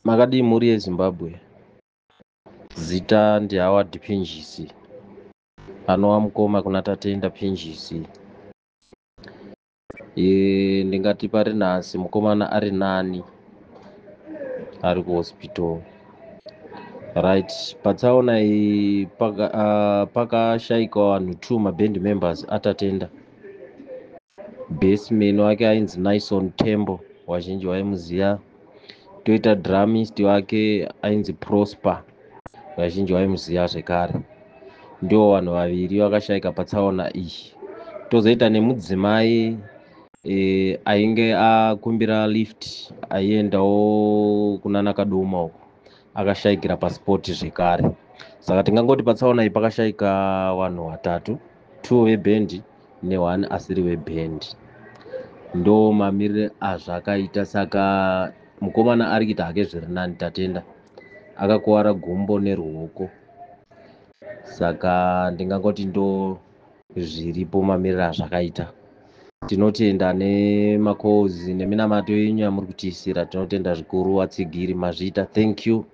Makadii mhuri yeZimbabwe. Zita ndiHoward Pinjisi, anova mukoma kuna Tatenda Pinjisi. Ndingati pari nhasi mukomana ari nani ari kuhospital. Right, patsaona iyi pakashaika vanhu 2 maband members atatenda. Baseman wake ainzi Naison Tembo, vazhinji vaimuziva. Toita dramist wake ainzi Prosper, vazhinji vaimuziva zvekare. Ndo vanhu vaviri vakashaika patsaona iyi. Tozoita nemudzimai ainge akumbira lift aiendawo kunana Kadoma uko, akashaikira paspoti zvekare. Saka tingangoti patsaona iyi pakashaika vanhu 3, 2 vebhendi ne1 asiri vebhendi. Ndo mamiriro azvakaita. Saka mukomana ari kuita hake zviri nani. Tatenda akakuwara gumbo neruoko. Saka ndingangoti ndo zviripo mamiriro azvakaita. Tinotenda nemakozi neminamato yenyu yamuri kutiisira. Tinotenda zvikuru. Atsigiri mazviita. Thank you.